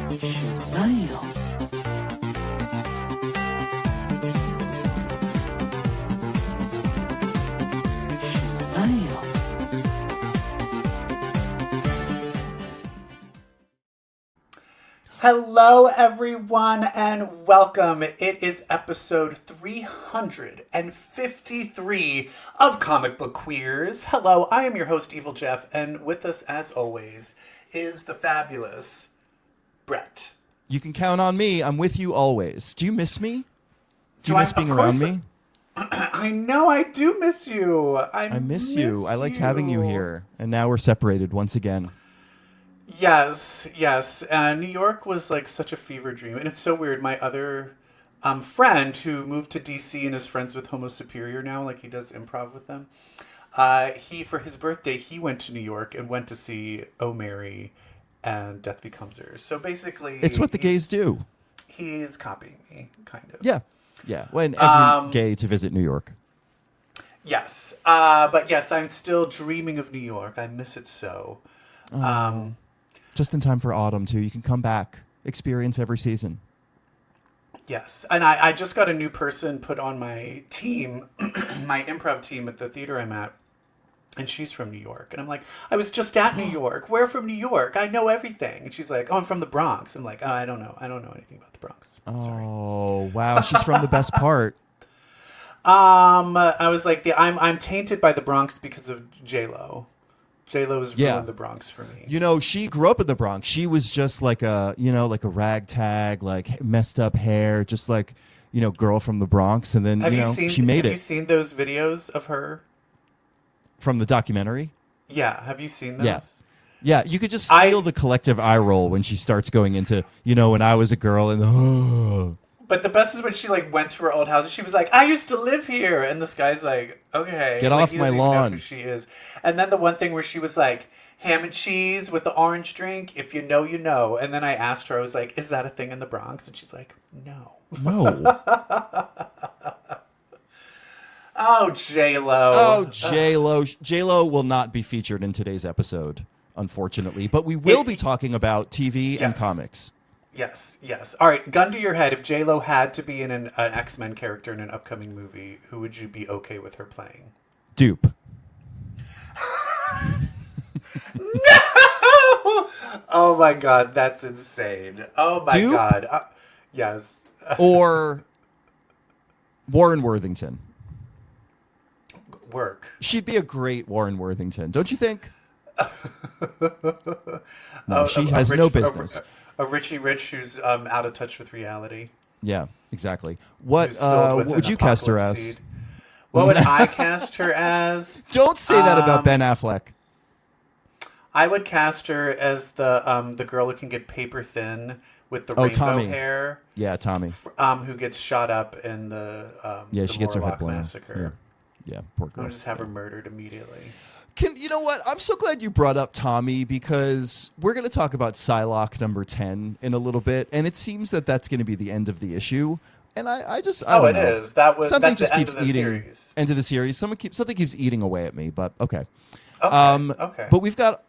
Smile. Smile. Hello, everyone, and welcome. It is episode 353 of Comic Book Queers. Hello, I am your host, Evil Jeff, and with us, as always, is the fabulous Brett. You can count on me. I'm with you always. Do you miss me? Do you I- miss being of around course- me? I know I do miss you. I miss you. I liked having you here, and now we're separated once again. Yes. New York was like such a fever dream. And it's so weird. My other friend who moved to DC and is friends with Homo Superior now, like he does improv with them. He, for his birthday, he went to New York and went to see Oh Mary and Death Becomes Her. So basically... It's what the gays do. He's copying me, kind of. Yeah. When every gay to visit New York. Yes. But yes, I'm still dreaming of New York. I miss it so. Just in time for autumn, too. You can come back, experience every season. Yes, and I just got a new person put on my team, my improv team at the theater I'm at, and she's from New York. And I'm like, I was just at New York. Where from New York? I know everything. And she's like, oh, I'm from the Bronx. I'm like, oh, I don't know anything about the Bronx. Sorry. Oh, wow. She's from the best part. I was like, I'm tainted by the Bronx because of J-Lo. J-Lo has ruined the Bronx for me. You know, she grew up in the Bronx. She was just like a ragtag, like messed up hair, just like, girl from the Bronx. And then, she made it. Have you seen those videos of her? From the documentary? Yeah. Have you seen those? Yeah. You could just feel the collective eye roll when she starts going into, when I was a girl and But the best is when she went to her old house and she was like, I used to live here. And this guy's like, okay. Get off he my doesn't even know lawn. who she is. And then the one thing where she was like, ham and cheese with the orange drink. If you know, you know. And then I asked her, I was like, is that a thing in the Bronx? And she's like, no. No. Oh, J-Lo. Oh, J-Lo. J-Lo will not be featured in today's episode, unfortunately. But we will be talking about TV and comics. Yes. All right, gun to your head. If J-Lo had to be in an X-Men character in an upcoming movie, who would you be okay with her playing? Dupe. No! Oh my God, that's insane. Oh my Dupe? God. Yes. Or Warren Worthington. Work. She'd be a great Warren Worthington, don't you think? No, she has no business. A Richie Rich who's out of touch with reality. Yeah, exactly. What Who's filled with would an you cast her apocalypse as? seed. What would I cast her as? Don't say that about Ben Affleck. I would cast her as the girl who can get paper thin with the rainbow Tommy. hair. Yeah, Tommy. Who gets shot up in the She gets her head Morlock blown. massacre. Yeah, poor girl. I'll just have her murdered immediately. You know what? I'm so glad you brought up Tommy because we're going to talk about Psylocke number 10 in a little bit, and it seems that that's going to be the end of the issue. And I don't know. It is. That's the end keeps of the eating. series. End of the series. Something keeps eating away at me. But okay. Okay. But we've got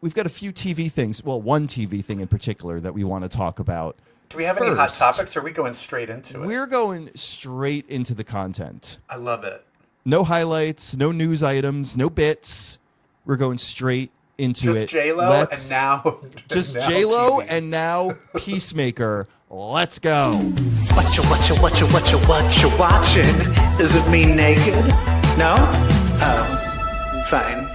a few TV things. Well, one TV thing in particular that we want to talk about. Do we have any hot topics, or are we going straight into it? We're going straight into the content. I love it. No highlights, no news items, no bits. We're going straight into it. Just J-Lo and now... Just now J-Lo TV. and now Peacemaker. Let's go. What you watching? Is it me naked? No? Oh, fine.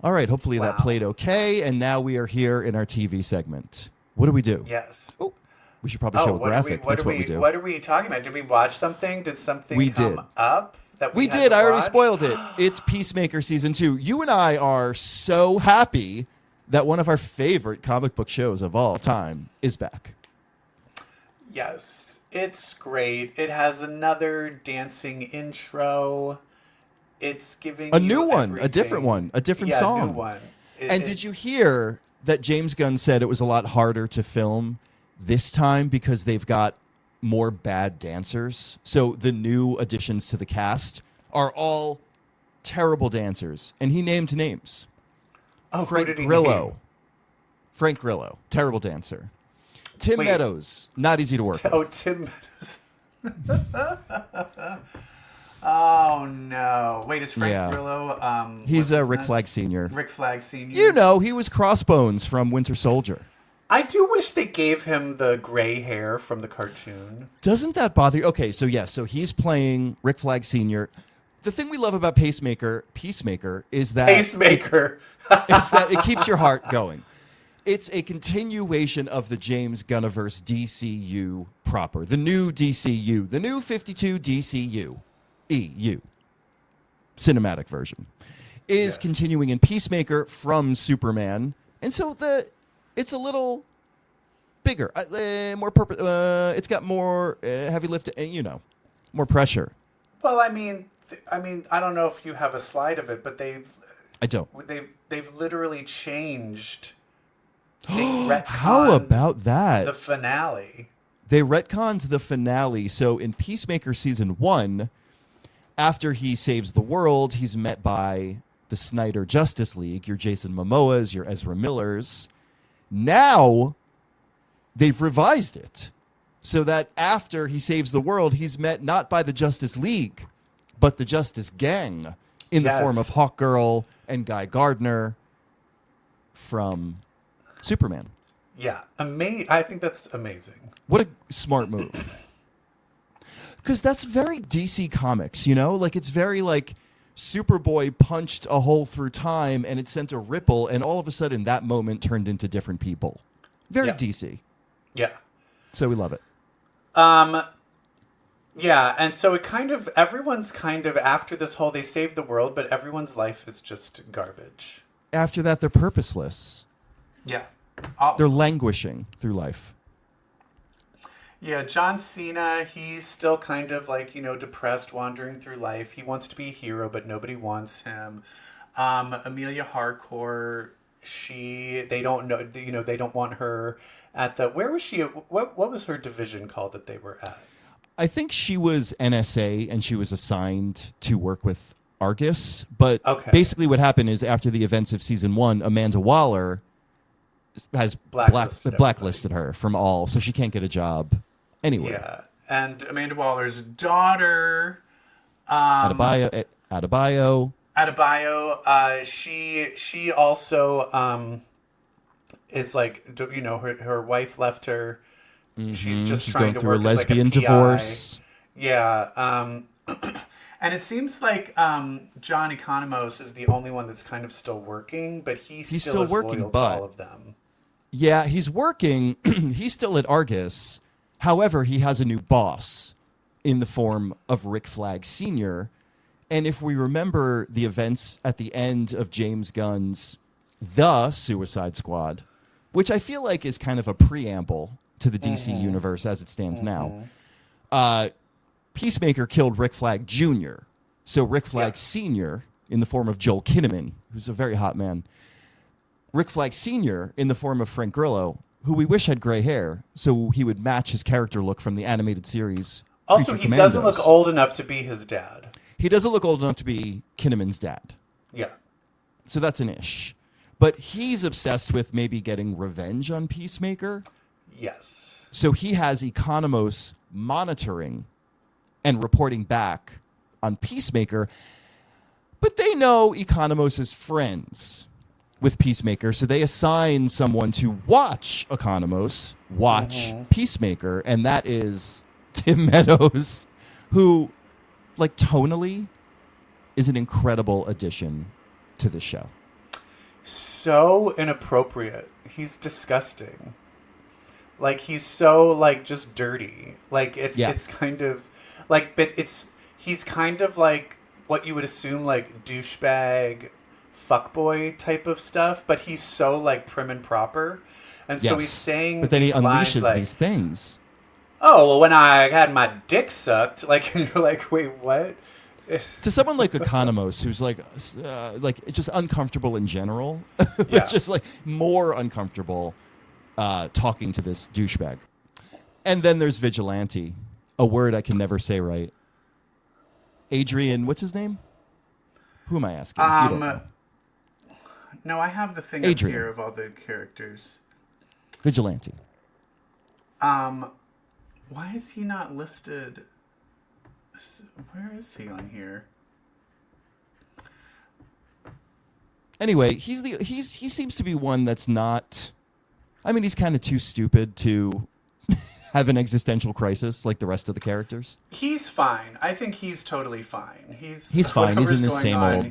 All right, hopefully that Wow. played okay. And now we are here in our TV segment. What do we do? Yes. Oh, we should probably show a graphic. That's what we do. What are we talking about? Did we watch something? Did something We come did. up? That We had did. to I already watch? spoiled it. It's Peacemaker Season 2. You and I are so happy that one of our favorite comic book shows of all time is back. Yes, it's great. It has another dancing intro. It's giving A you new one, everything. a different one, a different Yeah, song. new one. And did you hear that James Gunn said it was a lot harder to film this time because they've got more bad dancers? So the new additions to the cast are all terrible dancers. And he named names. Oh, Frank who did he Grillo. name? Frank Grillo, terrible dancer. Tim Wait. Meadows, not easy to work with. Oh, Tim Meadows. Oh no! Wait, is Frank Yeah. Grillo? He's what's his Rick nuts? Flag Sr. Rick Flag Sr. You know, he was Crossbones from Winter Soldier. I do wish they gave him the gray hair from the cartoon. Doesn't that bother you? Okay, so so he's playing Rick Flag Sr. The thing we love about Peacemaker is that Pacemaker. it's that it keeps your heart going. It's a continuation of the James Gunniverse DCU proper, the new DCU, the new 52 DCU, EU, cinematic version, is Yes. continuing in Peacemaker from Superman, and so it's a little bigger, more purpose. It's got more heavy lift, more pressure. Well, I mean, I don't know if you have a slide of it, but I don't. they've literally changed. They How retconned about that? the finale? They retconned the finale. So in Peacemaker Season 1, after he saves the world, he's met by the Snyder Justice League, your Jason Momoas, your Ezra Millers. Now, they've revised it so that after he saves the world, he's met not by the Justice League, but the Justice Gang in the form of Yes. Hawkgirl and Guy Gardner from Superman. Yeah, I think that's amazing. What a smart move. Because that's very DC Comics, Like, it's very, like, Superboy punched a hole through time, and it sent a ripple, and all of a sudden that moment turned into different people. Very Yeah. DC. Yeah. So we love it. Yeah, and so everyone's after this whole they saved the world, but everyone's life is just garbage. After that, they're purposeless. Yeah. They're languishing through life. Yeah, John Cena, he's still depressed, wandering through life. He wants to be a hero, but nobody wants him. Amelia Harcourt, they don't know, they don't want her at where was she? What was her division called that they were at? I think she was NSA, and she was assigned to work with Argus. But basically what happened is after the events of Season 1, Amanda Waller has blacklisted her from all, so she can't get a job anywhere. Yeah, and Amanda Waller's daughter, Adebayo. She also is her wife left her. She's just trying going to through work a lesbian as a PI. divorce. Yeah, and it seems like John Economos is the only one that's still working, but he's still is working, loyal but to all of them. Yeah, he's working. He's still at Argus. However, he has a new boss in the form of Rick Flag Sr. And if we remember the events at the end of James Gunn's The Suicide Squad, which I feel like is kind of a preamble to the DC universe as it stands now, Peacemaker killed Rick Flag Jr. So Rick Flag Sr. in the form of Joel Kinnaman, who's a very hot man, Rick Flag Sr. in the form of Frank Grillo, who we wish had gray hair, so he would match his character look from the animated series. Also, Creature he doesn't Commandos. look old enough to be his dad. He doesn't look old enough to be Kinnaman's dad. Yeah. So that's an ish. But he's obsessed with maybe getting revenge on Peacemaker. Yes. So he has Economos monitoring and reporting back on Peacemaker. But they know Economos is friends with Peacemaker, so they assign someone to watch Economos watch Peacemaker, and that is Tim Meadows, who, tonally, is an incredible addition to the show. So inappropriate. He's disgusting. He's so, just dirty. It's kind of, but he's kind of what you would assume, douchebag, fuckboy type of stuff, but he's so, prim and proper. And so he's saying but then he these lines unleashes these things. Oh, well, when I had my dick sucked, and you're like, wait, what? To someone like Economos, who's just uncomfortable in general, Yeah. just more uncomfortable talking to this douchebag. And then there's Vigilante, a word I can never say right. Adrian, what's his name? Who am I asking? You don't know. No, I have the thing Adrian. up here of all the characters. Vigilante. Why is he not listed? Where is he on here? Anyway, he seems to be one that's not. I mean, he's kind of too stupid to have an existential crisis like the rest of the characters. He's fine. I think he's totally fine. He's fine. He's in the same old.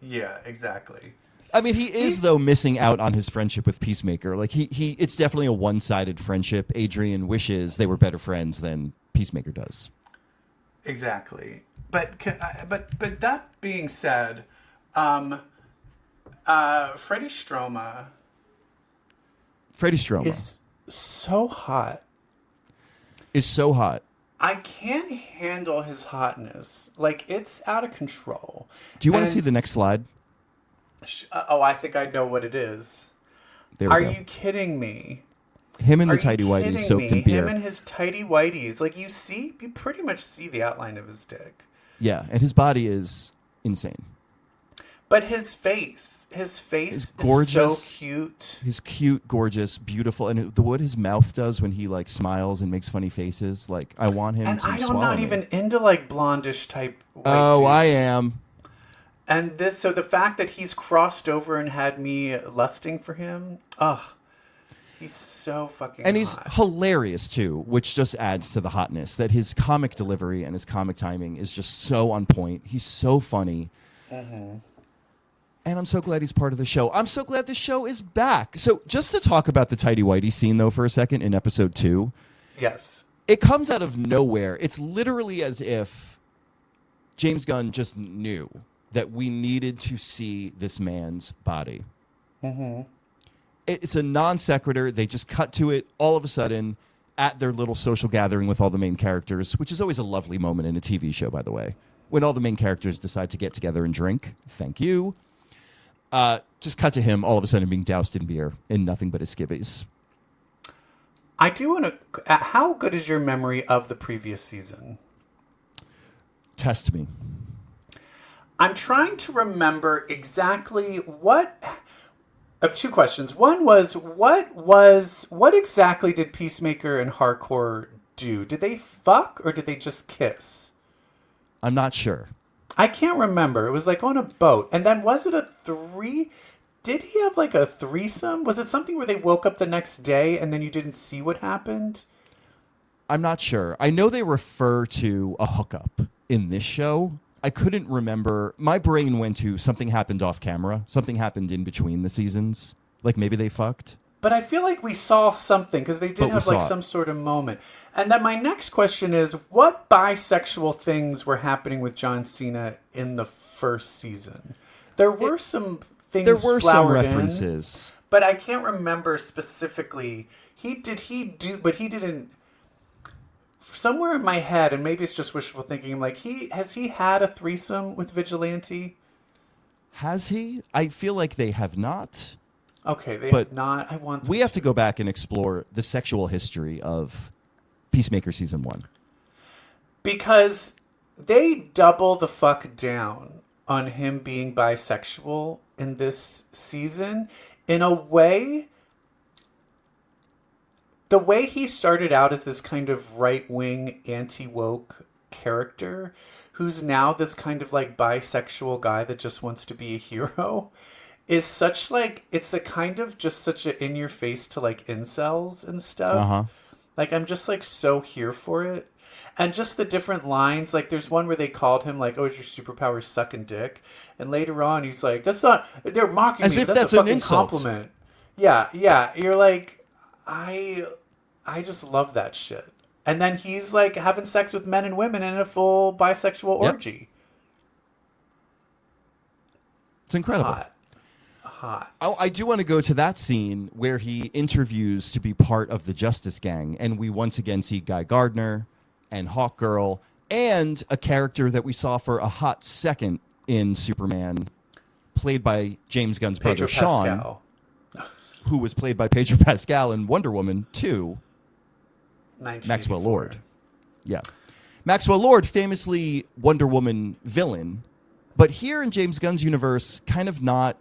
Yeah, exactly. I mean, he is though missing out on his friendship with Peacemaker. Like it's definitely a one-sided friendship. Adrian wishes they were better friends than Peacemaker does. Exactly. But that being said, Freddie Stroma is so hot. I can't handle his hotness. Like, it's out of control. Do you want to see the next slide? I think I know what it is. There we Are go. you kidding me? Him and the tighty whities soaked in beer. Him and his tighty whities. Like, you pretty much see the outline of his dick. Yeah, and his body is insane. But his face is gorgeous, so cute. He's cute, gorgeous, beautiful, and what his mouth does when he like smiles and makes funny faces, like I want him to swallow me. And I'm not even into like blondish type white dudes. I am. And so the fact that he's crossed over and had me lusting for him, he's so fucking and hot. he's hilarious too, which just adds to the hotness. That his comic delivery and his comic timing is just so on point. He's so funny. Mm-hmm. And I'm so glad he's part of the show. I'm so glad the show is back. So just to talk about the tighty whitey scene, though, for a second in episode 2. Yes. It comes out of nowhere. It's literally as if James Gunn just knew that we needed to see this man's body. Mm-hmm. It's a non sequitur. They just cut to it all of a sudden at their little social gathering with all the main characters, which is always a lovely moment in a TV show, by the way. When all the main characters decide to get together and drink. Thank you. Just cut to him all of a sudden being doused in beer in nothing but his skivvies. I do want to... How good is your memory of the previous season? Test me. I'm trying to remember exactly what... I have 2 questions. One was, what exactly did Peacemaker and Hardcore do? Did they fuck or did they just kiss? I'm not sure. I can't remember. It was like on a boat. And then was it did he have like a threesome? Was it something where they woke up the next day and then you didn't see what happened? I'm not sure. I know they refer to a hookup in this show. I couldn't remember. My brain went to something happened off camera. Something happened in between the seasons. Like maybe they fucked. But I feel like we saw something because they did have like some sort of moment. And then my next question is, what bisexual things were happening with John Cena in the first season? There were some things. There were some flowered references, but I can't remember specifically. He didn't. Somewhere in my head, and maybe it's just wishful thinking. I'm like, has he had a threesome with Vigilante? Has he? I feel like they have not. Okay, they have not. We have to go back and explore the sexual history of Peacemaker season 1. Because they double the fuck down on him being bisexual in this season in a way. The way he started out as this kind of right-wing, anti-woke character who's now this kind of like bisexual guy that just wants to be a hero is such like, it's a kind of just such an in-your-face to like incels and stuff. Uh-huh. Like, I'm just like so here for it. And just the different lines, like there's one where they called him like, "Oh, is your superpower sucking dick?" And later on, he's like, "That's not. They're mocking as me. if That's an a fucking insult." compliment." Yeah. You're like, I just love that shit. And then he's like having sex with men and women in a full bisexual orgy. It's incredible. Hot. Oh, I do want to go to that scene where he interviews to be part of the Justice Gang, and we once again see Guy Gardner and Hawkgirl and a character that we saw for a hot second in Superman, played by James Gunn's brother Sean, who was played by Pedro Pascal in Wonder Woman 2, Maxwell Lord. Yeah. Maxwell Lord, famously Wonder Woman villain, but here in James Gunn's universe, kind of not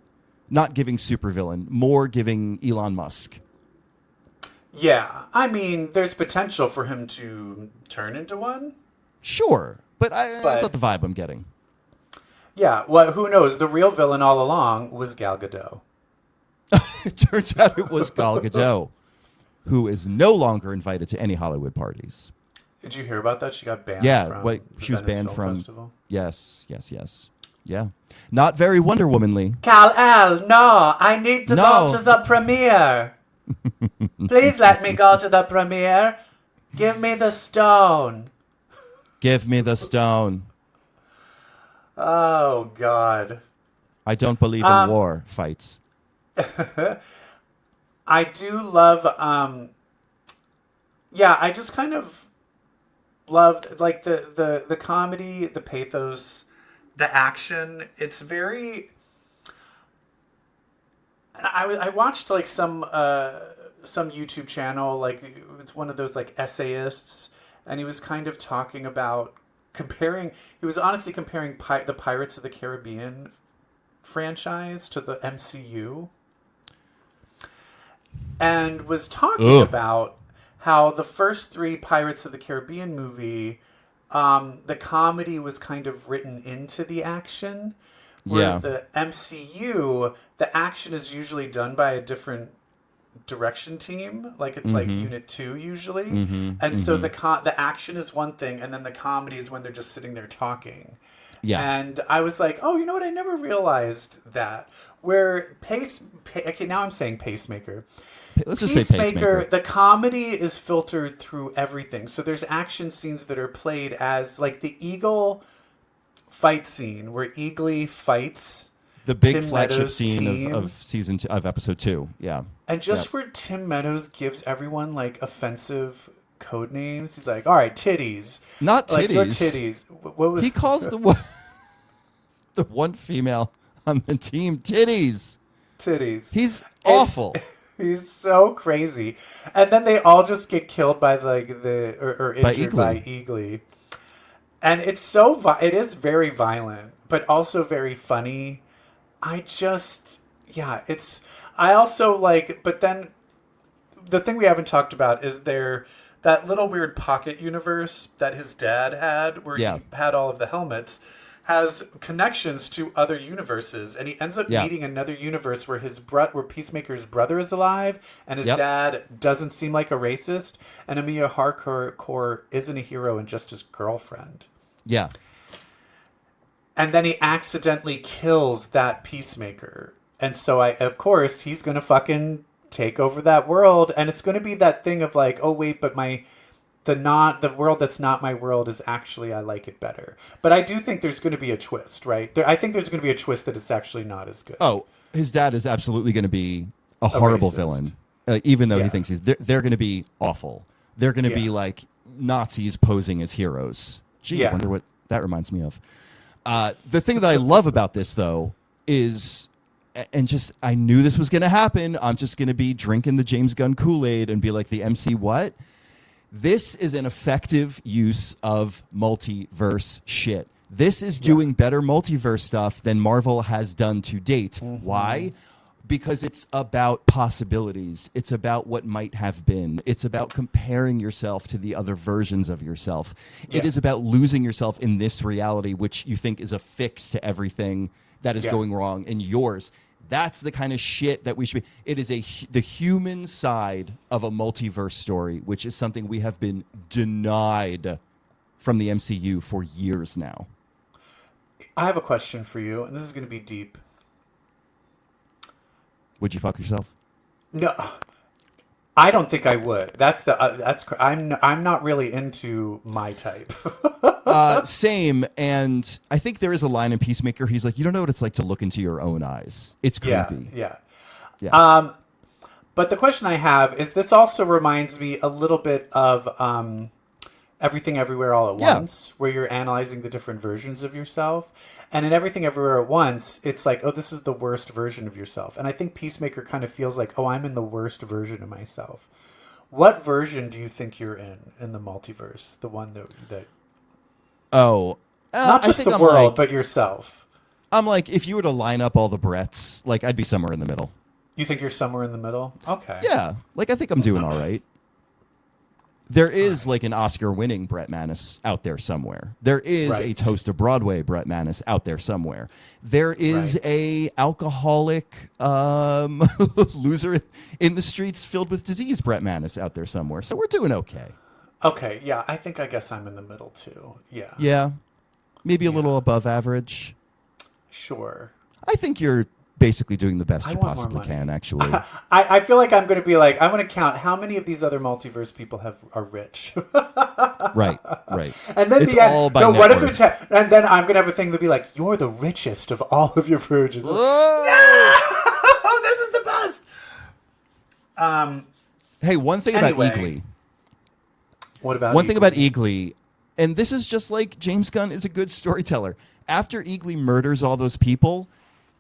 giving supervillain, more giving Elon Musk. Yeah, I mean, there's potential for him to turn into one. Sure, but that's not But the vibe I'm getting. yeah, well, who knows? The real villain all along was Gal Gadot. It turns out it was Gal Gadot, who is no longer invited to any Hollywood parties. Did you hear about that? She got banned. Yeah, from wait, the she was Venice banned Film from. Festival. Yes. Yeah, not very Wonder Womanly. Kal-El, no, I need to No. go to the premiere. Please let me go to the premiere. Give me the stone. Give me the stone. Oh, God. I don't believe in war fights. I do love, I just kind of loved, like, the comedy, the pathos, the action. It's very... I watched, like, some YouTube channel, like, it's one of those, like, essayists, and he was kind of talking about he was honestly comparing the Pirates of the Caribbean franchise to the MCU, and was talking about how the first three Pirates of the Caribbean movie, the comedy was kind of written into the action, where the MCU, the action is usually done by a different direction team, like it's like Unit 2 usually, and so the action is one thing, and then the comedy is when they're just sitting there talking. And I was like, oh, you know what, I never realized that, where okay, now I'm saying Pacemaker. Let's just say Peacemaker. The comedy is filtered through everything, so there's action scenes that are played as, like, the Eagle fight scene where Eagly fights the big Tim flagship Meadows' scene team. of season 2, of episode 2. Yeah. And just where Tim Meadows gives everyone, like, offensive code names. He's like, all right, titties. Not titties. Like, your titties. What was... He calls the one female on the team titties. Titties. He's awful. He's so crazy. And then they all just get killed by, like, or injured by Eagly. And it's so... it is very violent, but also very funny. I also like, but then the thing we haven't talked about is that little weird pocket universe that his dad had, where he had all of the helmets, has connections to other universes, and he ends up meeting another universe where where Peacemaker's brother is alive, and his dad doesn't seem like a racist, and Emilia Harcourt isn't a hero and just his girlfriend. Yeah. And then he accidentally kills that Peacemaker. And so of course, he's going to fucking take over that world. And it's going to be that thing of like, oh wait, but the world that's not my world is actually, I like it better. But I do think there's going to be a twist, right? I think there's going to be a twist that it's actually not as good. Oh, his dad is absolutely going to be a horrible villain. Even though he thinks they're going to be awful. They're going to be like Nazis posing as heroes. Gee, I wonder what that reminds me of. The thing that I love about this, though, is, and just, I knew this was going to happen. I'm just going to be drinking the James Gunn Kool-Aid and be like, the MC what? This is an effective use of multiverse shit. This is doing better multiverse stuff than Marvel has done to date. Why? Because it's about possibilities. It's about what might have been. It's about comparing yourself to the other versions of yourself. It is about losing yourself in this reality, which you think is a fix to everything that is going wrong in yours. That's the kind of shit that we should be. It is the human side of a multiverse story, which is something we have been denied from the MCU for years now. I have a question for you, and this is going to be deep. Would you fuck yourself? No, I don't think I would. I'm not really into my type. Same, and I think there is a line in Peacemaker. He's like, you don't know what it's like to look into your own eyes. It's creepy. Yeah. But the question I have is, this also reminds me a little bit of Everything Everywhere All at Once, where you're analyzing the different versions of yourself. And in Everything Everywhere at Once, it's like, oh, this is the worst version of yourself. And I think Peacemaker kind of feels like, oh, I'm in the worst version of myself. What version do you think you're in the multiverse? The one that not just the world, but yourself. I'm like, if you were to line up all the Bretts, like, I'd be somewhere in the middle. You think you're somewhere in the middle? Okay. Yeah, like I think I'm doing all right. There is like an Oscar-winning Brett Manis out there somewhere. There is a Right. Toast to Broadway Brett Manis out there somewhere. There is Right. a alcoholic loser in the streets filled with disease Brett Manis out there somewhere. So we're doing okay. Okay, yeah, I guess I'm in the middle too. Yeah. Yeah, maybe a little above average. Sure. I think you're basically doing the best I you want more possibly money. can, actually. I feel like I'm going to be like, I'm going to count how many of these other multiverse people are rich. Right. And then It's the end, all by no, net what if worth. and then I'm going to have a thing to be like, you're the richest of all of your virgins. Whoa! Oh, this is the best. Hey, one thing Anyway. about Eagly. What about One thing Eagly? about Eagly, and this is just like James Gunn is a good storyteller. After Eagly murders all those people,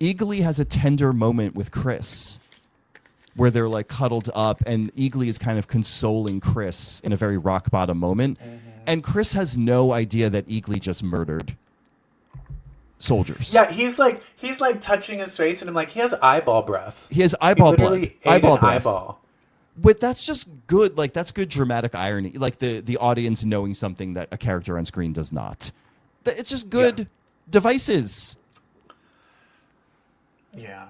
Eagly has a tender moment with Chris where they're like cuddled up, and Eagly is kind of consoling Chris in a very rock bottom moment. And Chris has no idea that Eagly just murdered soldiers. Yeah, he's like touching his face, and I'm like, he has eyeball breath. He has He eyeball literally blood. ate Eyeball an breath. eyeball. But that's just good. Like, that's good dramatic irony. Like, the audience knowing something that a character on screen does not. It's just good devices. Yeah.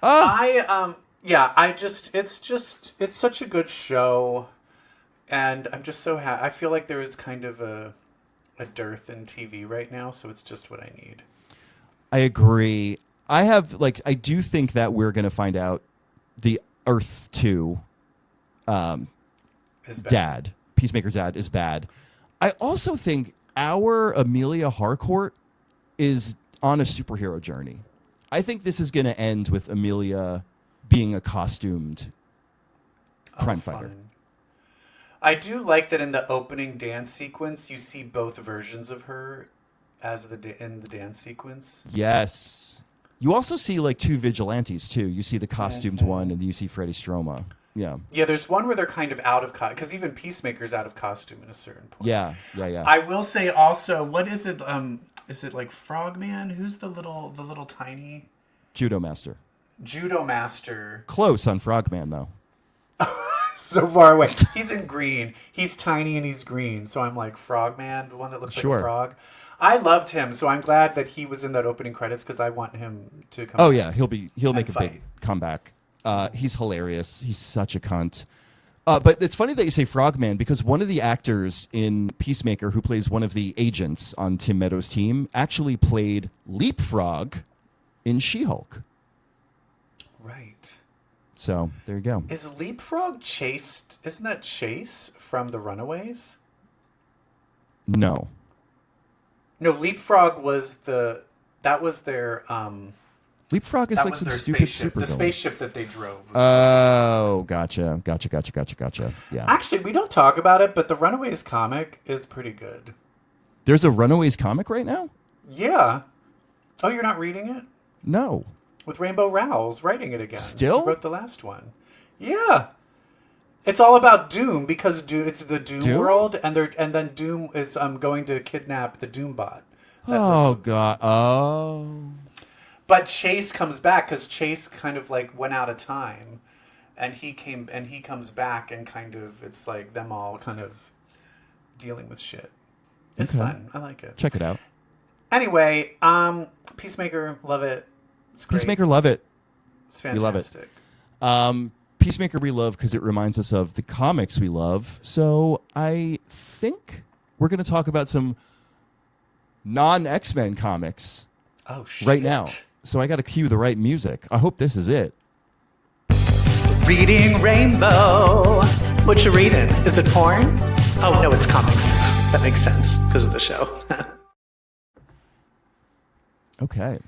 Ah. It's such a good show, and I'm just so happy. I feel like there is kind of a dearth in TV right now, so it's just what I need. I agree. I do think that we're going to find out the Earth 2 Is bad. dad, Peacemaker dad, is bad. I also think our Amelia Harcourt is on a superhero journey. I think this is going to end with Amelia being a costumed crime fighter. Fun. I do like that in the opening dance sequence, you see both versions of her as in the dance sequence. Yes. You also see like two vigilantes too. You see the costumed one, and you see Freddie Stroma. Yeah. Yeah, there's one where they're kind of out of because even Peacemaker's out of costume at a certain point. Yeah. I will say also, what is it? Is it like Frogman? Who's the little tiny Judo master. judo master? Close on Frogman though. So far away. He's in green. He's tiny and he's green. So I'm like Frogman, the one that looks like Sure. a frog. I loved him, so I'm glad that he was in that opening credits because I want him to come. Oh yeah, he'll make a fight. big comeback. He's hilarious. He's such a cunt. But it's funny that you say Frogman because one of the actors in Peacemaker who plays one of the agents on Tim Meadows' team actually played Leapfrog in She-Hulk. Right. So there you go. Is Leapfrog chased? Isn't that Chase from The Runaways? No. No, Leapfrog was their Leapfrog is that like was some their stupid spaceship. The supervillain. spaceship that they drove. Oh, gotcha. Yeah. Actually, we don't talk about it, but the Runaways comic is pretty good. There's a Runaways comic right now? Yeah. Oh, you're not reading it? No. With Rainbow Rowell's writing it again. Still? He wrote the last one. Yeah. It's all about Doom because it's the Doom, Doom? world, and then Doom is going to kidnap the Doombot. Oh god. Oh. But Chase comes back because Chase kind of like went out of time, and he comes back and kind of it's like them all kind of dealing with shit. It's Okay. fun. I like it. Check it out. Anyway, Peacemaker, love it. It's great. Peacemaker, love it. It's We love it. fantastic. Peacemaker we love because it reminds us of the comics we love. So I think we're going to talk about some non-X-Men comics Oh shit! right now. So I got to cue the right music. I hope this is it. Reading Rainbow. What you reading? Is it porn? Oh, no, it's comics. That makes sense because of the show. Okay.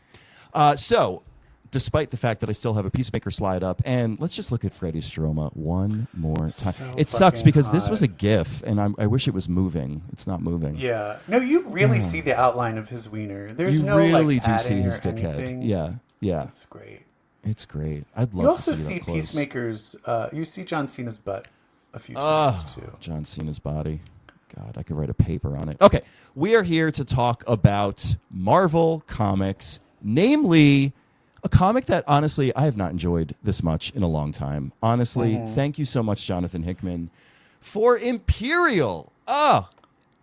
So, despite the fact that I still have a Peacemaker slide up, and let's just look at Freddie Stroma one more time. So It sucks fucking because this hot. was a GIF, and I wish it was moving. It's not moving. Yeah. No, you really see the outline of his wiener. There's You no really like do see padding his or dickhead. anything. Yeah. That's great. It's great. I'd love You also to see see that close. Peacemaker's. You see John Cena's butt a few times too. John Cena's body. God, I could write a paper on it. Okay, we are here to talk about Marvel Comics, namely a comic that honestly I have not enjoyed this much in a long time. Honestly, thank you so much, Jonathan Hickman, for Imperial. Oh,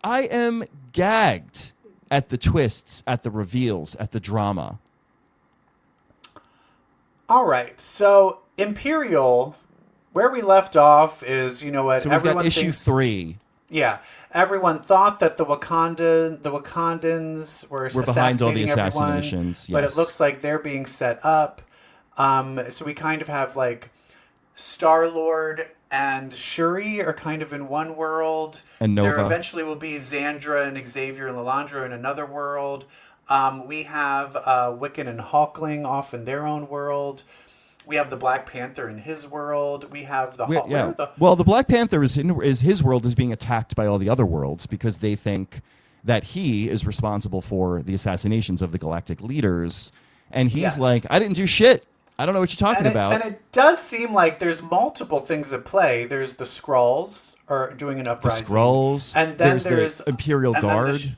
I am gagged at the twists, at the reveals, at the drama. All right, so Imperial, where we left off is, you know what, So we've everyone got issue thinks, 3. Yeah, everyone thought that the Wakandans were behind all the assassinating assassinations, everyone, but yes. it looks like they're being set up. So we kind of have like Star-Lord and Shuri are kind of in one world. And Nova. There eventually will be Xandra and Xavier and Lilandra in another world. We have Wiccan and Hulkling off in their own world. We have the Black Panther in his world. We have the Well, the Black Panther is his world is being attacked by all the other worlds because they think that he is responsible for the assassinations of the galactic leaders, and he's like, I didn't do shit. I don't know what you're talking about. And it does seem like there's multiple things at play. There's the Skrulls are doing an uprising. The Skrulls, and then there's the Imperial Guard.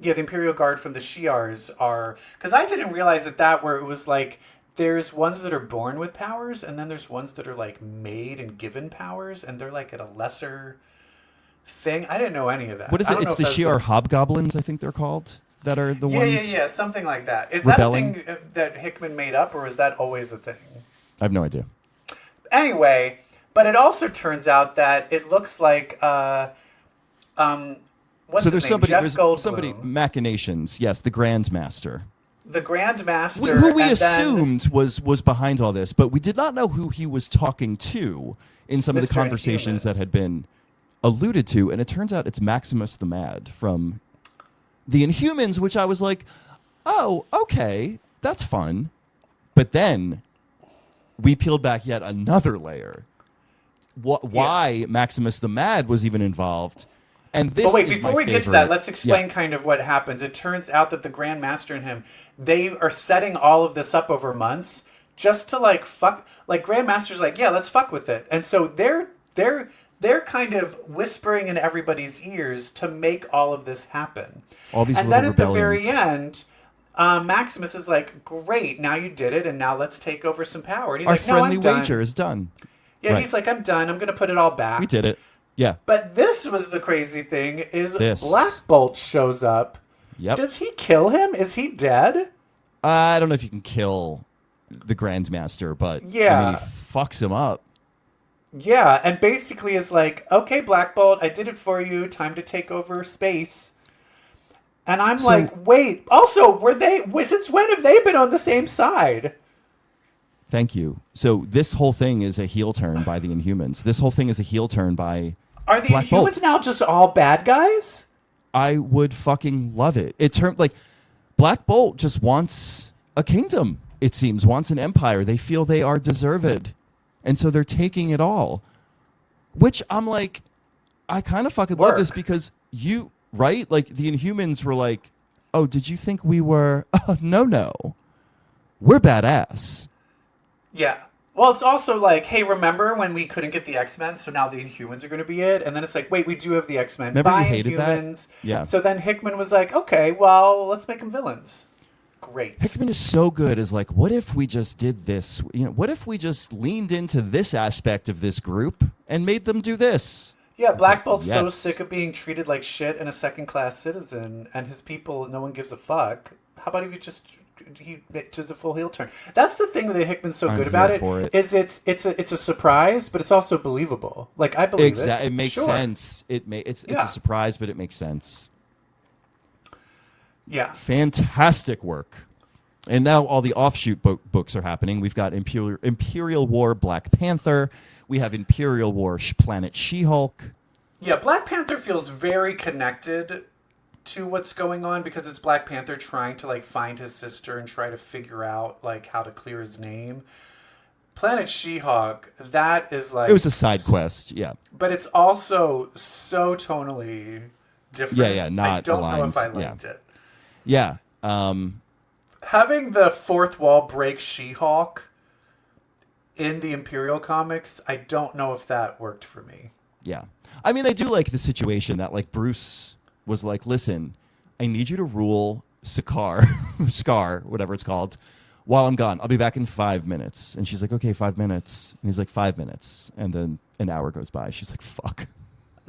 The Imperial Guard from the Shi'ars are, because I didn't realize that where it was like, there's ones that are born with powers, and then there's ones that are like made and given powers, and they're like at a lesser thing. I didn't know any of that. What is it? It's the Shi'ar Hobgoblins, I think they're called, that are the ones. Yeah, something like that. Is rebelling? that a thing that Hickman made up, or is that always a thing? I have no idea. Anyway, but it also turns out that it looks like what's so his name? Jeff Goldblum. somebody machinations. Yes, the Grandmaster. The Grandmaster, who we assumed was behind all this, but we did not know who he was talking to in some of the conversations that had been alluded to, and it turns out it's Maximus the Mad from the Inhumans, which I was like, oh, okay, that's fun. But then we peeled back yet another layer. Why Maximus the Mad was even involved. And this before we get to that, let's explain kind of what happens. It turns out that the Grandmaster and him, they are setting all of this up over months just to like fuck. Like Grandmaster's like, yeah, let's fuck with it, and so they're kind of whispering in everybody's ears to make all of this happen. All these and little then at rebellions. the very end, Maximus is like, great, now you did it, and now let's take over some power. And he's Our like, no, I'm friendly done. wager is done. Yeah, Right. he's like, I'm done. I'm going to put it all back. We did it. Yeah. But this was the crazy thing, is This. Black Bolt shows up. Yep. Does he kill him? Is he dead? I don't know if you can kill the Grandmaster, but Yeah. I mean, he fucks him up. Yeah, and basically is like, okay, Black Bolt, I did it for you. Time to take over space. And I'm like, wait, also, since when have they been on the same side? Thank you. So this whole thing is a heel turn by the Inhumans. This whole thing is a heel turn by Are the Black Inhumans Bolt. now just all bad guys? I would fucking love it. It turned like Black Bolt just wants a kingdom, it seems, wants an empire. They feel they are deserved. And so they're taking it all. Which I'm like, I kind of fucking love this because right? Like the Inhumans were like, oh, did you think we were? No. We're badass. Yeah. Well, it's also like, hey, remember when we couldn't get the X-Men, so now the Inhumans are going to be it? And then it's like, wait, we do have the X-Men. Remember Bye, you hated Inhumans. that? Yeah. So then Hickman was like, okay, well, let's make them villains. Great. Hickman is so good as like, what if we just did this? What if we just leaned into this aspect of this group and made them do this? Yeah, Black Bolt's so yes. sick of being treated like shit and a second-class citizen, and his people, no one gives a fuck. How about if he does a full heel turn? That's the thing that Hickman's so I'm good about here for it. is it's a surprise, but it's also believable. Like, I believe it. It makes sense. It's a surprise, but it makes sense. Yeah. Fantastic work. And now all the offshoot books are happening. We've got Imperial War Black Panther. We have Imperial War Planet She-Hulk. Yeah, Black Panther feels very connected to what's going on because it's Black Panther trying to like find his sister and try to figure out like how to clear his name. Planet She-Hulk, that is like... It was a side quest, yeah. But it's also so tonally different. Yeah, not I don't aligned. know if I liked it. Yeah. Having the fourth wall break She-Hulk in the Imperial comics, I don't know if that worked for me. Yeah. I mean, I do like the situation that, like, Bruce was like, listen, I need you to rule Sakaar, Scar, whatever it's called, while I'm gone, I'll be back in 5 minutes. And she's like, okay, 5 minutes. And he's like, 5 minutes. And then an hour goes by. She's like, fuck.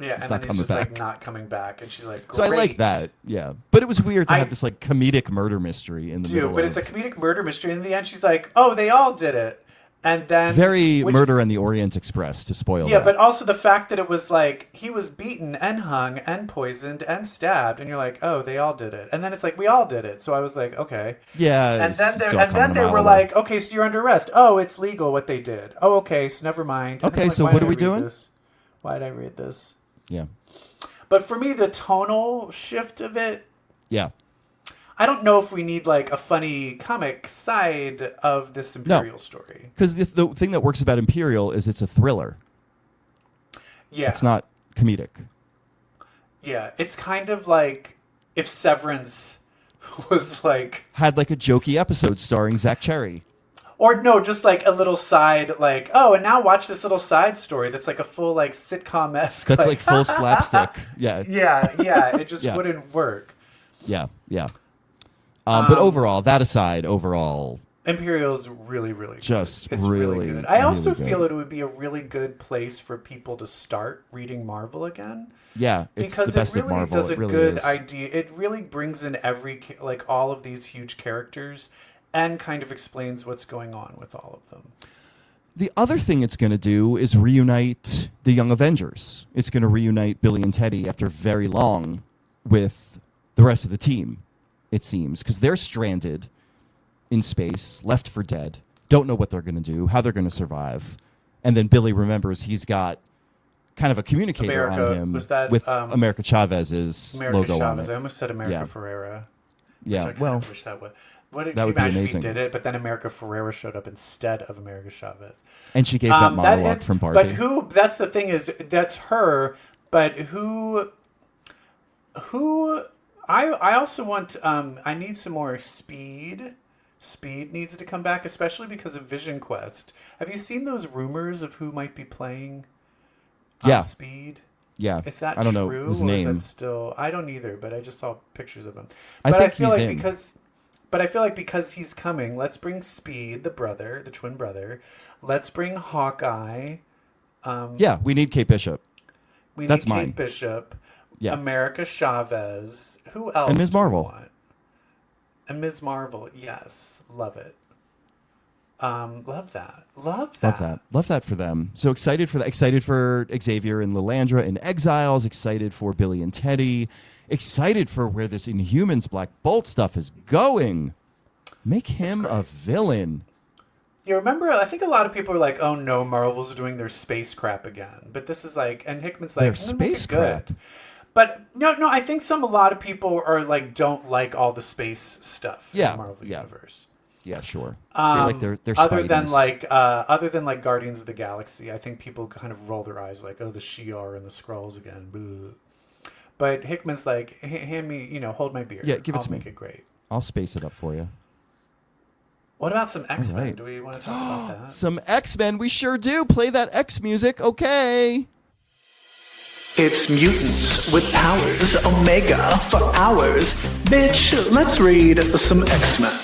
Yeah, It's and not then he's coming just back. like not coming back, and she's like, great. So I like that, yeah. But it was weird to I- have this like comedic murder mystery in the middle. But it's a comedic murder mystery. In the end, she's like, oh, they all did it. And then very Murder on the Orient Express, to spoil Yeah, that. but also the fact that it was like he was beaten and hung and poisoned and stabbed, and you're like, oh, they all did it. And then it's like we all did it. So I was like, okay. Yeah, And then it's still coming a they mile were away. like, okay, so you're under arrest. Oh, it's legal what they did. Oh, okay, so never mind. And Okay, I'm like, so why what did are we I read doing? this? Why did I read this? Yeah, But for me, the tonal shift of it, yeah. I don't know if we need like a funny comic side of this Imperial story. Because the thing that works about Imperial is it's a thriller. Yeah, It's not comedic. Yeah, it's kind of like if Severance was like, Had like a jokey episode starring Zach Cherry. or no, just like a little side, like, oh, and now watch this little side story that's like a full like sitcom-esque. That's like full slapstick. Yeah, yeah, it just Yeah. wouldn't work. yeah. But overall, that aside, overall, Imperial's really, really good. Just It's really, good. I also really feel good. it would be a really good place for people to start reading Marvel again. yeah, it's Because the best it really of Marvel. does a It really good is. idea. It really brings in like all of these huge characters and kind of explains what's going on with all of them. The other thing it's going to do is reunite the Young Avengers. It's going to reunite Billy and Teddy after very long with the rest of the team, it seems, because they're stranded in space, left for dead, don't know what they're going to do, how they're going to survive. And then Billy remembers he's got kind of a communicator on him was that, with America Chavez's America logo on Chavez. it. I almost said America Yeah. Ferrera. Yeah, Which I kind well, of wish that would. What did that you would be imagine if he amazing. did it? But then America Ferrera showed up instead of America Chavez. and she gave that monologue from Barbie. But who? That's the thing is that's her. But who? I also want. I need some more Speed. Speed needs to come back, especially because of Vision Quest. Have you seen those rumors of who might be playing? Yeah. Speed. Yeah, Is that I don't know true, his or name. is that still? I don't either, but I just saw pictures of him. I But think feel he's like in. because he's coming, let's bring Speed, the twin brother. Let's bring Hawkeye. Yeah, we need Kate Bishop. We need That's Kate mine. Bishop. Yeah. America Chavez. Who else? And Ms. do we Marvel. want? And Ms. Marvel. Yes, love it. Love that. Love that. Love that for them. So excited for that. Excited for Xavier and Lilandra in Exiles. Excited for Billy and Teddy. Excited for where this Inhumans Black Bolt stuff is going. Make him a villain. You remember? I think a lot of people are like, "Oh no, Marvel's doing their space crap again." But this is like, and Hickman's like, Their "No, make it space good." crap. But no, I think a lot of people are like, don't like all the space stuff in Yeah, the Marvel yeah. universe. Yeah, sure. They like their Other than Spideys. other than like Guardians of the Galaxy, I think people kind of roll their eyes like, oh, the Shi'ar and the Skrulls again. Boo. But Hickman's like, hand me, hold my beer. Yeah, give it I'll to me. make it great. I'll space it up for you. What about some X-Men? right. Do we want to talk about that? Some X-Men. We sure do. Play that X music. Okay. It's mutants with powers, Omega for hours. Bitch, let's read some X-Men.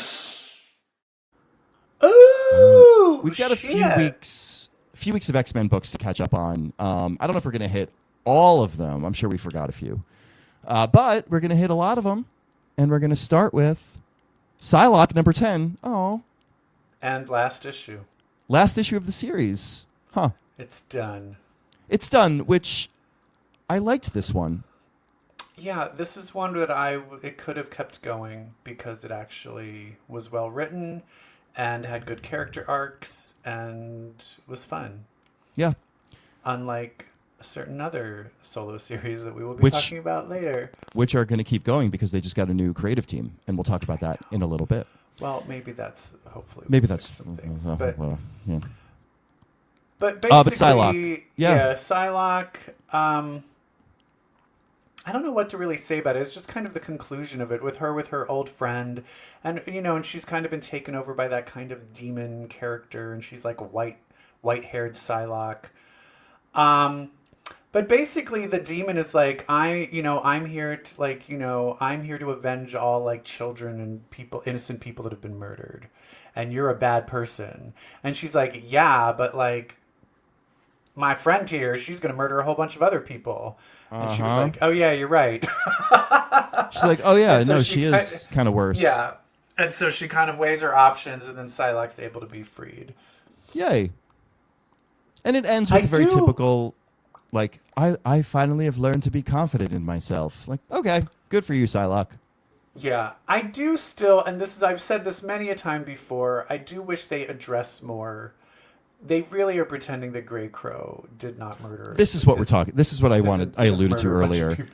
Ooh, We've got a few weeks of X-Men books to catch up on. I don't know if we're going to hit all of them. I'm sure we forgot a few. But we're going to hit a lot of them. And we're going to start with Psylocke number 10. Oh. And last issue. Last issue of the series. Huh. It's done. It's done, which I liked this one. Yeah, this is one that it could have kept going because it actually was well written and had good character arcs and was fun. Yeah. Unlike a certain other solo series that we will be Which- talking about later. Which are going to keep going because they just got a new creative team. And we'll talk about that in a little bit. Well, maybe that's hopefully Maybe we'll fix that's... some things. well, yeah. But But basically, Psylocke. Yeah. Psylocke. I don't know what to really say about it. It's just kind of the conclusion of it with her old friend, and and she's kind of been taken over by that kind of demon character, and she's like a white-haired Psylocke. But basically, the demon is like, I'm here to I'm here to avenge all like children and innocent people that have been murdered. and you're a bad person. And she's like, yeah, but like my friend here, she's going to murder a whole bunch of other people. And she was like, oh yeah, you're right. She's like, oh yeah, And so no, she is kind of worse. Yeah. And so she kind of weighs her options, and then Psylocke's able to be freed. Yay. And it ends with a very typical, like, I finally have learned to be confident in myself. Like, okay, good for you, Psylocke. Yeah, I do still, and I've said this many a time before, I do wish they address more. They really are pretending that Grey Crow did not murder. This is what we're talking. This is what I alluded to earlier.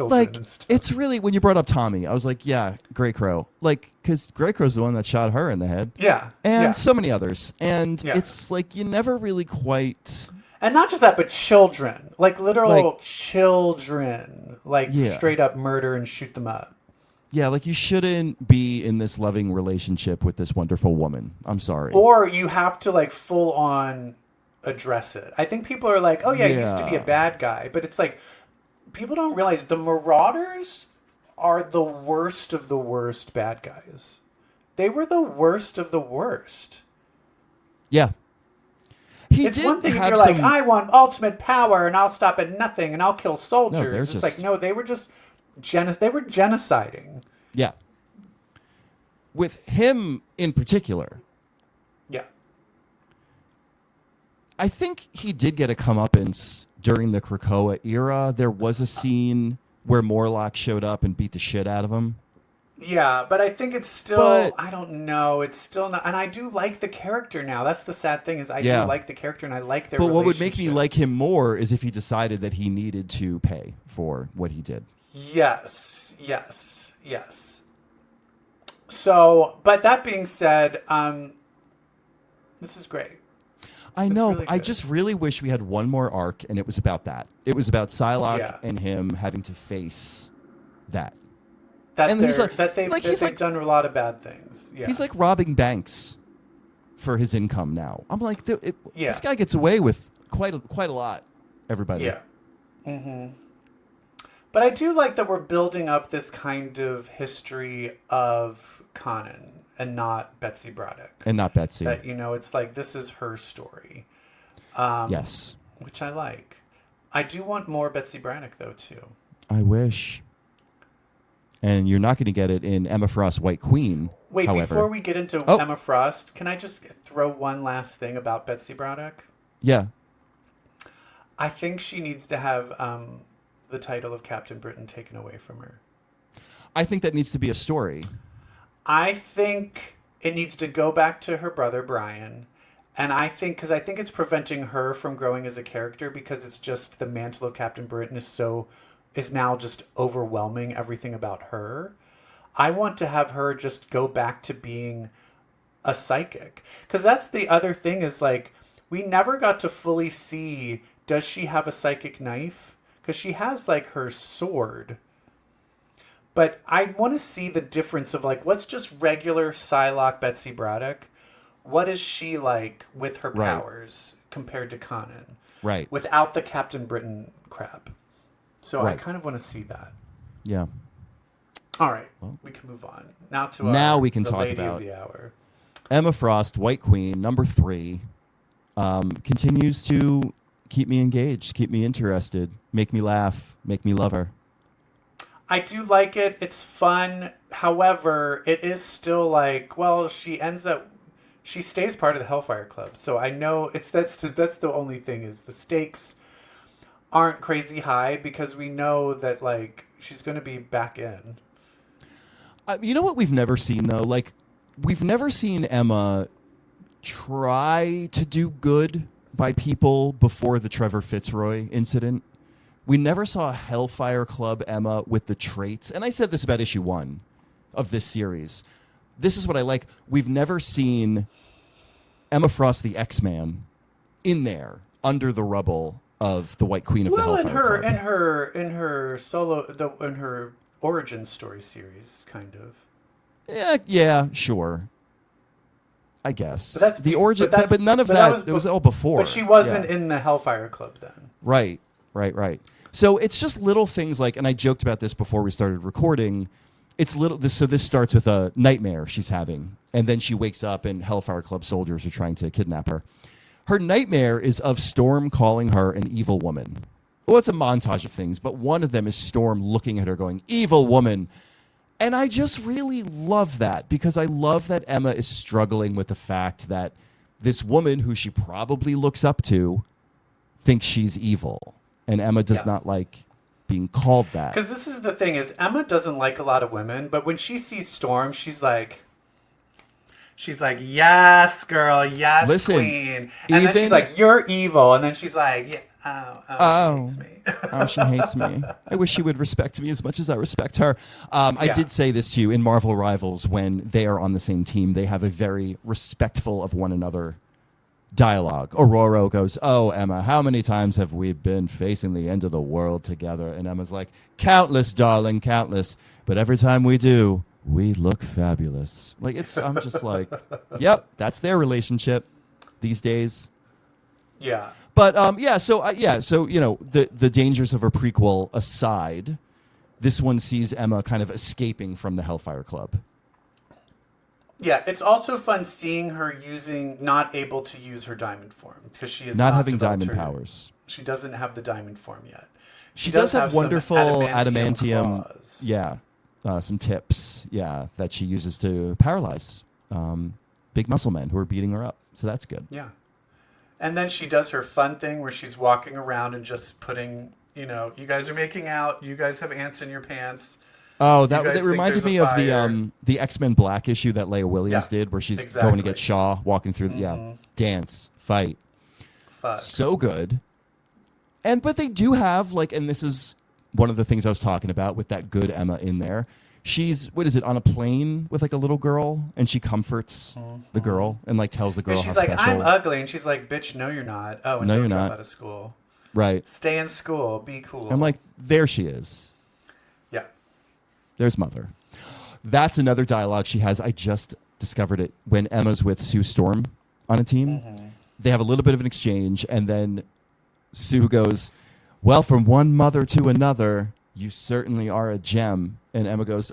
Like, it's really, when you brought up Tommy, I was like, yeah, Grey Crow. Like, because Grey Crow's the one that shot her in the head. Yeah. And so many others. And it's like, you never really quite... And not just that, but children. Like, literal children. Like, straight up murder and shoot them up. Yeah, like you shouldn't be in this loving relationship with this wonderful woman. I'm sorry. Or you have to like full on address it. I think people are like, oh yeah, he used to be a bad guy. But it's like, people don't realize the Marauders are the worst of the worst bad guys. They were the worst of the worst. Yeah. It's one thing if you're like, I want ultimate power and I'll stop at nothing and I'll kill soldiers. It's like, no, they were just... they were genociding. Yeah. With him in particular. Yeah. I think he did get a comeuppance during the Krakoa era. There was a scene where Morlock showed up and beat the shit out of him. Yeah, but I think it's still... I don't know. It's still not... And I do like the character now. That's the sad thing is I do like the character and I like their relationship. But what would make me like him more is if he decided that he needed to pay for what he did. Yes. So, but that being said, this is great. I know. Really I just really wish we had one more arc, and it was about that. It was about Psylocke and him having to face that. They've done a lot of bad things. Yeah. He's like robbing banks for his income now. I'm like, this guy gets away with quite a lot. Everybody. Yeah. Mm-hmm. But I do like that we're building up this kind of history of Conan and not Betsy Braddock. And not Betsy. That, it's like, this is her story. Yes. Which I like. I do want more Betsy Braddock, though, too. I wish. And you're not going to get it in Emma Frost's White Queen. Wait, however. Before we get into Emma Frost, can I just throw one last thing about Betsy Braddock? Yeah. I think she needs to have... the title of Captain Britain taken away from her. I think that needs to be a story. I think it needs to go back to her brother, Brian. And I think it's preventing her from growing as a character because it's just the mantle of Captain Britain is now just overwhelming everything about her. I want to have her just go back to being a psychic. Because that's the other thing is like, we never got to fully see, does she have a psychic knife? Because she has, like, her sword. But I want to see the difference of, like, what's just regular Psylocke Betsy Braddock? What is she like with her powers compared to Conan? Right. Without the Captain Britain crap. So I kind of want to see that. Yeah. All right. Well, we can move on. Now we can the talk lady about of the hour. Emma Frost, White Queen, number 3, continues to... keep me engaged, keep me interested, make me laugh, make me love her. I do like it. It's fun. However, it is still like, well, she stays part of the Hellfire Club. So I know that's the only thing is the stakes aren't crazy high because we know that like she's going to be back in. You know what we've never seen though? Like we've never seen Emma try to do good by people before the Trevor Fitzroy incident. We never saw a Hellfire Club Emma with the traits. And I said this about issue 1 of this series. This is what I like. We've never seen Emma Frost, the X-Man, in there under the rubble of the White Queen of the Hellfire Club. in her origin story series, kind of. Yeah, sure. I guess. But that's the origin, but none of that. It was all before. But she wasn't in the Hellfire Club then. Right. So it's just little things like, and I joked about this before we started recording. So this starts with a nightmare she's having, and then she wakes up and Hellfire Club soldiers are trying to kidnap her. Her nightmare is of Storm calling her an evil woman. Well, it's a montage of things, but one of them is Storm looking at her going, "Evil woman." And I just really love that, because I love that Emma is struggling with the fact that this woman who she probably looks up to thinks she's evil. And Emma does not like being called that. Because this is the thing, is Emma doesn't like a lot of women, but when she sees Storm, she's like, yes, girl, yes, Listen, queen. And then she's like, you're evil. And then she's like, yeah, she hates me. Oh, she hates me. I wish she would respect me as much as I respect her. I did say this to you in Marvel Rivals, when they are on the same team, they have a very respectful of one another dialogue. Aurora goes, "Oh, Emma, how many times have we been facing the end of the world together?" And Emma's like, "Countless, darling, countless. But every time we do, we look fabulous." Like, I'm just like, yep, that's their relationship these days. Yeah. But so you know, the dangers of a prequel aside, this one sees Emma kind of escaping from the Hellfire Club. Yeah, it's also fun seeing her not able to use her diamond form, because she is not having diamond powers. She doesn't have the diamond form yet. She does have wonderful adamantium claws. Yeah, some tips. Yeah, that she uses to paralyze big muscle men who are beating her up. So that's good. Yeah. And then she does her fun thing where she's walking around and just putting, you guys are making out. You guys have ants in your pants. Oh, that reminded me of the X-Men Black issue that Leia Williams did, where she's going to get Shaw, walking through. Dance, fight. So good. But they do have, like, and this is one of the things I was talking about with that good Emma in there. She's, on a plane with, like, a little girl, and she comforts the girl and, like, tells the girl how special. She's like, "I'm ugly," and she's like, "Bitch, no, you're not. Oh, and don't drop out of school. Right. Stay in school. Be cool." I'm like, there she is. Yeah. There's Mother. That's another dialogue she has. I just discovered it when Emma's with Sue Storm on a team. They have a little bit of an exchange, and then Sue goes, "Well, from one mother to another, you certainly are a gem." And Emma goes,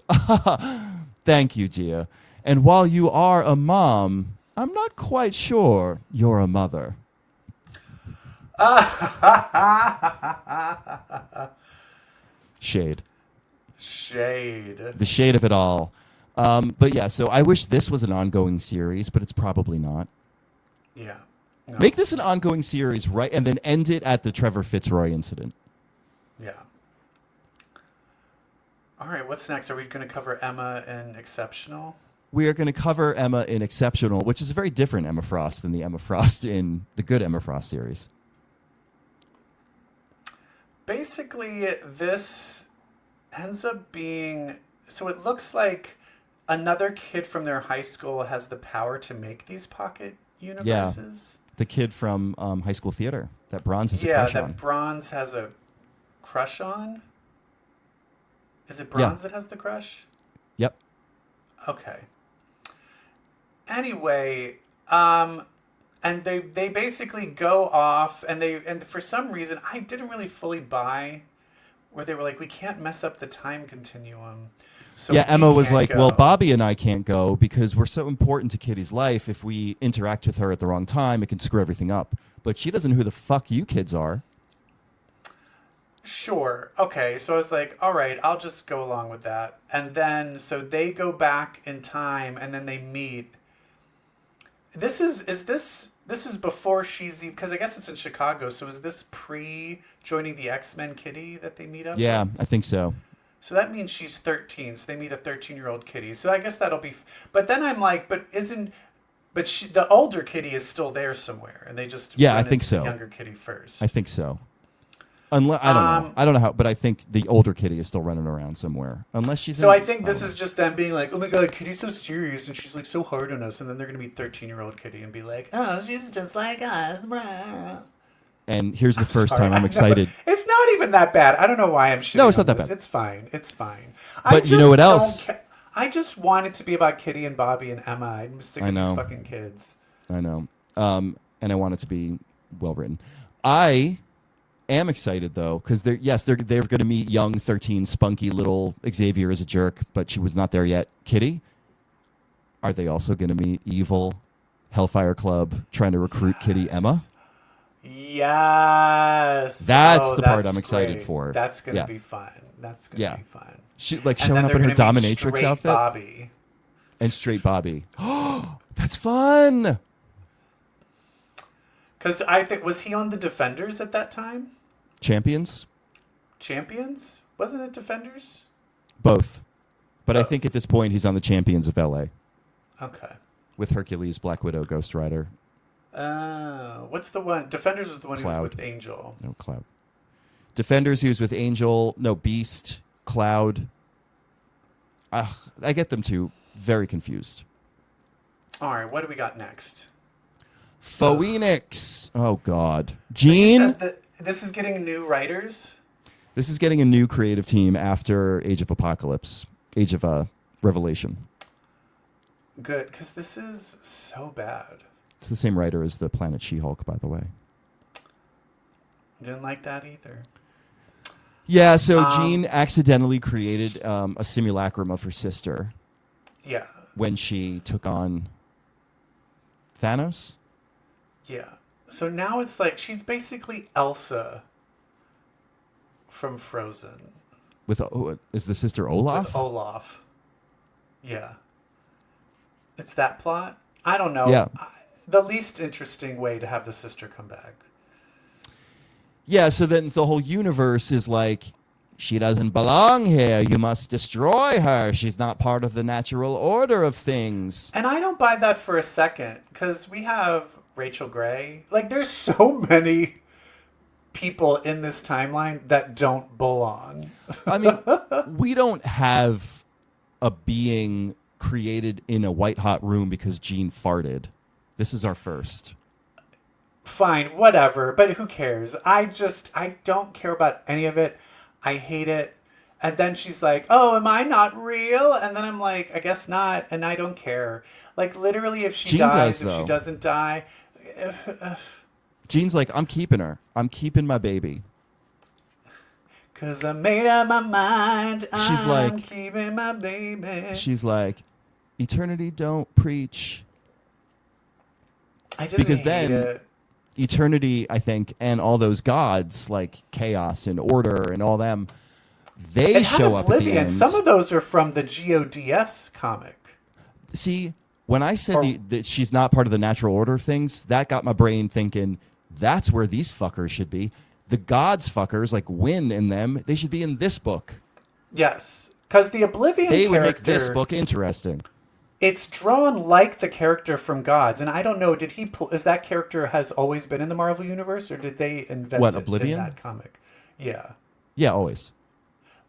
"Thank you, dear. And while you are a mom, I'm not quite sure you're a mother." Shade. The shade of it all. But yeah, so I wish this was an ongoing series, but it's probably not. Yeah. No. Make this an ongoing series, right? And then end it at the Trevor Fitzroy incident. Yeah. All right, what's next? Are we going to cover Emma in Exceptional? We are going to cover Emma in Exceptional, which is a very different Emma Frost than the Emma Frost in the good Emma Frost series. Basically, this ends up being... So it looks like another kid from their high school has the power to make these pocket universes. Yeah, the kid from High School Theater that Bronze has a crush on. Yeah, that Bronze has a crush on? Is it Bronze that has the crush? Yep. Okay. Anyway, and they basically go off, and for some reason I didn't really fully buy where they were like, we can't mess up the time continuum. So yeah, Emma was like, well, Bobby and I can't go because we're so important to Kitty's life. If we interact with her at the wrong time, it can screw everything up. But she doesn't know who the fuck you kids are. Sure. Okay. So I was like, all right, I'll just go along with that. And then, so they go back in time and then they meet. This is before she's, because I guess it's in Chicago. So is this pre-joining the X-Men Kitty that they meet up with? I think so. So that means she's 13. So they meet a 13-year-old Kitty. So I guess that'll be, but then I'm like, the older Kitty is still there somewhere. And they just I think so. The younger Kitty first. I think so. Unless, I don't know. I don't know how, but I think the older Kitty is still running around somewhere. Unless she's. So I think this is just them being like, oh my god, Kitty's so serious and she's like so hard on us, and then they're gonna meet 13-year-old Kitty and be like, oh, she's just like us. And here's the first time I'm excited. It's not even that bad. I don't know why I'm shitting. No, it's not that bad. It's fine. It's fine. But you know what else? I just want it to be about Kitty and Bobby and Emma. I'm sick of these fucking kids. I know. And I want it to be well written. I am excited though, because they're going to meet young 13 spunky little Xavier as a jerk, but she was not there yet. Kitty. Are they also going to meet evil Hellfire Club trying to recruit Kitty Emma? Yes. That's the part I'm excited great. for. That's going to be fun. That's going to be fun. She like showing up in her dominatrix outfit. Bobby. And straight Bobby. Oh, that's fun. Because I think, was he on the Defenders at that time? Champions? Wasn't it Defenders? Both. But I think at this point he's on the Champions of LA. Okay. With Hercules, Black Widow, Ghost Rider. What's the one? Defenders was the one Cloud. who was with Angel. No, Cloud. Defenders, he was with Angel. No, Beast. Cloud. I get them two very confused. All right, what do we got next? Phoenix. Oh, God. Jean. So this is getting new writers? This is getting a new creative team after Age of Apocalypse. Age of Revelation. Good, because this is so bad. It's the same writer as the Planet She-Hulk, by the way. Didn't like that either. Yeah, so Jean accidentally created a simulacrum of her sister. Yeah. When she took on Thanos? Yeah. So now it's like she's basically Elsa from Frozen. Is the sister Olaf? With Olaf. Yeah. It's that plot? I don't know. Yeah. The least interesting way to have the sister come back. Yeah, so then the whole universe is like, she doesn't belong here. You must destroy her. She's not part of the natural order of things. And I don't buy that for a second, because we have Rachel Gray. Like, there's so many people in this timeline that don't belong. I mean, we don't have a being created in a white-hot room because Jean farted. This is our first. Fine, whatever, but who cares? I don't care about any of it. I hate it. And then she's like, oh, am I not real? And then I'm like, I guess not, and I don't care. Like, literally, if she Jean dies, does, if she doesn't die... Jean's like, I'm keeping her. I'm keeping my baby. Because I made up my mind. She's like, keeping my baby. She's like, eternity don't preach. I just because hate then it. eternity, I think, and all those gods like chaos and order and all them, they show up at the end. Some of those are from the GODS comic. See, when I said that she's not part of the natural order of things, that got my brain thinking, that's where these fuckers should be. The gods fuckers, like Wynn and them, they should be in this book. Yes, because the Oblivion they character... would make this book interesting. It's drawn like the character from Gods, and I don't know, did he pull... Is that character has always been in the Marvel Universe, or did they invent it Oblivion? in that comic? Yeah. Yeah, always.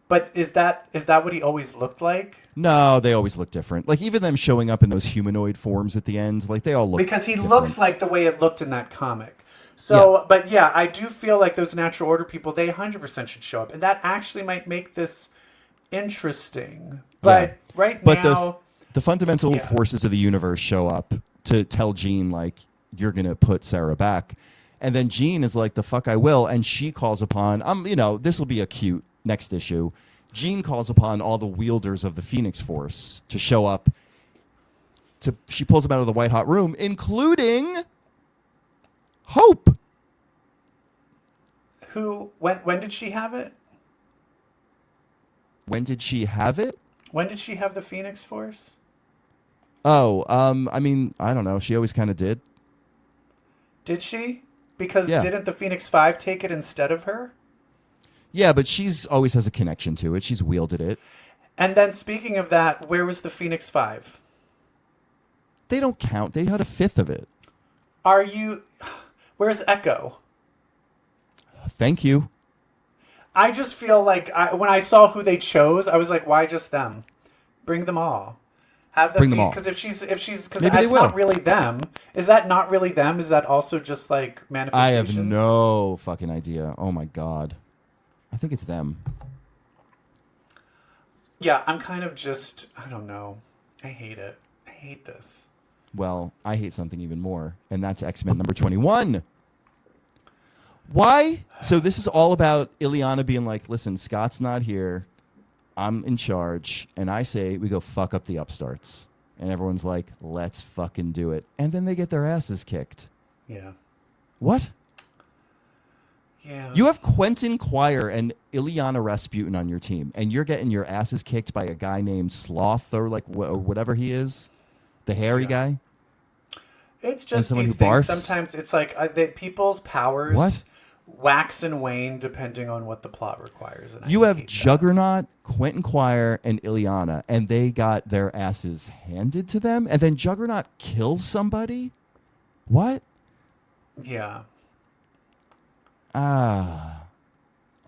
But is that what he always looked like? No, they always look different. Like, even them showing up in those humanoid forms at the end, like, they all look because he different. looks like the way it looked in that comic. So, yeah. But yeah, I do feel like those natural order people, they 100% should show up. And that actually might make this interesting. But now... The fundamental forces of the universe show up to tell Jean, like, you're going to put Sarah back. And then Jean is like, the fuck I will. And she calls upon, this will be a cute next issue. Jean calls upon all the wielders of the Phoenix Force to show up. She pulls them out of the white hot room, including Hope. Who, when did she have it? When did she have it? When did she have the Phoenix Force? Oh, I don't know. She always kind of did. Did she? Because didn't the Phoenix 5 take it instead of her? Yeah, but she's always has a connection to it. She's wielded it. And then speaking of that, where was the Phoenix 5? They don't count. They had a fifth of it. Where's Echo? Thank you. I just feel like when I saw who they chose, I was like, why just them? Bring them all. Bring them all. Because if she's because that's not really them. Is that not really them? Is that also just like manifestations? I have no fucking idea. Oh my god. I think it's them. Yeah, I'm kind of just, I don't know. I hate it. I hate this. Well, I hate something even more, and that's X-Men number 21. Why? So this is all about Ileana being like, listen, Scott's not here. I'm in charge. And I say we go fuck up the upstarts. And everyone's like, let's fucking do it. And then they get their asses kicked. Yeah. What? Yeah. You have Quentin Quire and Ileana Rasputin on your team, and you're getting your asses kicked by a guy named Sloth or like or whatever he is, the hairy guy. It's just someone these who things. barfs? Sometimes it's like people's powers What? wax and wane depending on what the plot requires. And You I have hate that. Juggernaut, Quentin Quire, and Ileana, and they got their asses handed to them, and then Juggernaut kills somebody? What? Yeah. Off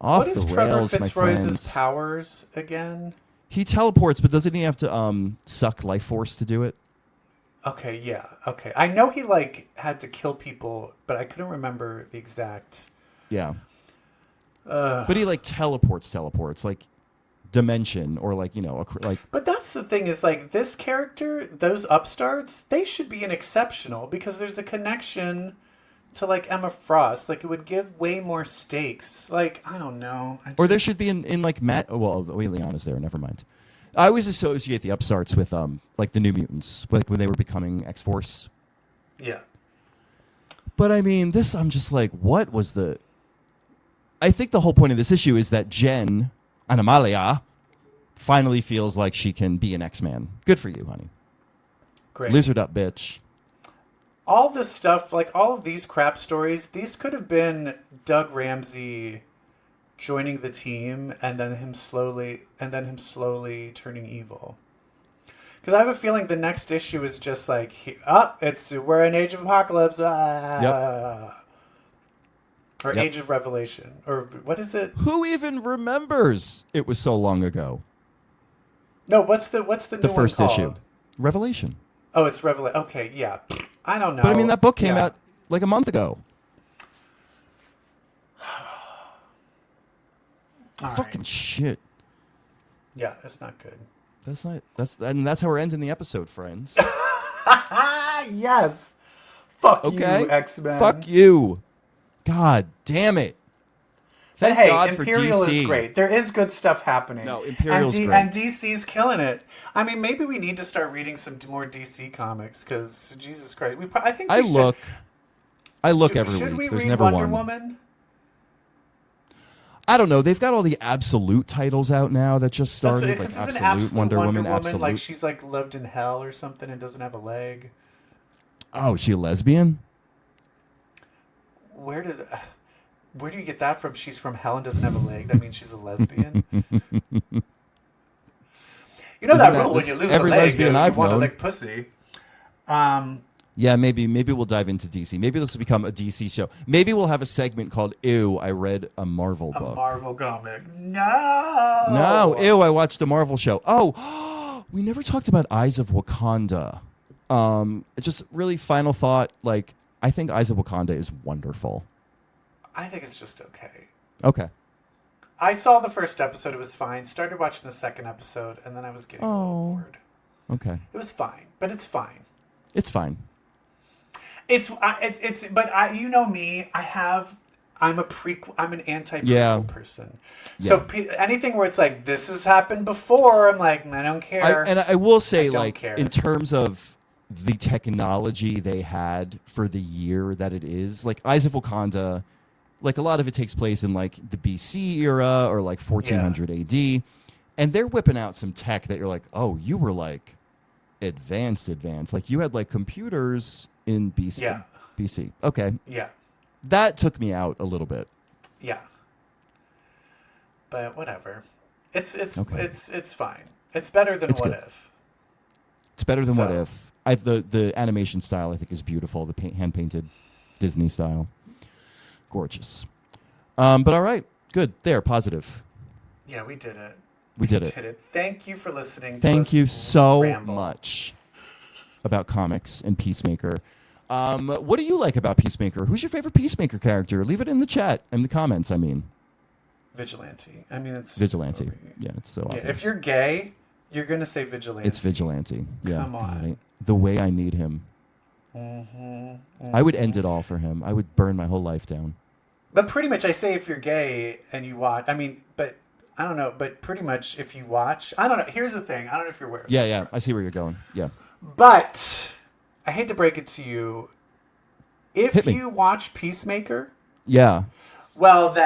What is the Trevor rails, my Fitzroy's friends. powers again? He teleports, but doesn't he have to suck life force to do it? Okay, yeah. Okay. I know he like had to kill people, but I couldn't remember the exact. Yeah. But he like teleports like dimension or like, like. But that's the thing is like this character, those upstarts, they should be an exceptional because there's a connection to like Emma Frost. Like it would give way more stakes. Like I don't know. Or there should be in like Matt. Well, Leon's there. Never mind. I always associate the upstarts with like the New Mutants, like when they were becoming X-Force. Yeah. But I mean, this I'm just like, what was the? I think the whole point of this issue is that Jen Animalia finally feels like she can be an X-Man. Good for you, honey. Great. Lizard up, bitch. All this stuff, like all of these crap stories, these could have been Doug Ramsey joining the team and then him slowly turning evil. Because I have a feeling the next issue is just like, we're in Age of Apocalypse, or Age of Revelation, or what is it? Who even remembers it was so long ago? No, what's the The new first one issue, called? Revelation. Oh, it's Revelation. Okay, yeah. I don't know. But I mean, that book came out like a month ago. Fucking shit. Yeah, that's not good. That's how we're ending the episode, friends. Yes. Fuck Okay. you, X-Men. Fuck you. God damn it. But Thank hey, God Imperial for DC. is great. There is good stuff happening. No, Imperial's great. And DC's killing it. I mean, maybe we need to start reading some more DC comics because Jesus Christ, I think we should. I look every Should week. we There's read never Wonder one. Woman? I don't know. They've got all the Absolute titles out now that just started. Like Like Absolute Absolute, Wonder Woman, Absolute. Like she's like lived in hell or something and doesn't have a leg. Oh, is she a lesbian? Where do you get that from? She's from hell and doesn't have a leg. That means she's a lesbian. You know that rule when you lose a every leg, lesbian you I've want to known. lick pussy. Yeah, maybe we'll dive into DC. Maybe this will become a DC show. Maybe we'll have a segment called "Ew, I read a Marvel book." A Marvel comic. No. No, ew, I watched a Marvel show. Oh, we never talked about Eyes of Wakanda. Just really final thought. Like, I think Eyes of Wakanda is wonderful. I think it's just okay. Okay. I saw the first episode. It was fine. Started watching the second episode, and then I was getting a little bored. Okay. It was fine, but it's fine. It's fine. But you know me. I'm an anti-prequel person. So anything where it's like this has happened before, I'm like, I don't care. I will say, don't like, care. in terms of the technology they had for the year that it is, like Eyes of Wakanda, like a lot of it takes place in like the BC era or like 1400 AD, and they're whipping out some tech that you're like, oh, you were like advanced. Like you had like computers in BC. Yeah. BC. Okay. Yeah. That took me out a little bit. Yeah. But whatever. It's fine. It's better than What If. It's better than What If. The animation style I think is beautiful. The hand painted Disney style, gorgeous. But all right, good. There, positive. Yeah, we did it. We did it. Thank you for listening. Thank you so ramble. much about comics and Peacemaker. What do you like about Peacemaker? Who's your favorite Peacemaker character? Leave it in the chat, in the comments. I mean, Vigilante. I mean, it's Vigilante. Yeah, it's so obvious. If you're gay, you're gonna say Vigilante. It's Vigilante. Yeah. Come on. The way I need him. I would end it all for him. I would burn my whole life down. But pretty much, I say if you're gay and you watch, I mean, but I don't know, but pretty much if you watch, I don't know. Here's the thing. I don't know if you're aware of Yeah, this, yeah. I see where you're going. Yeah. but I hate to break it to you. If Hit me. you watch Peacemaker, Yeah. well, then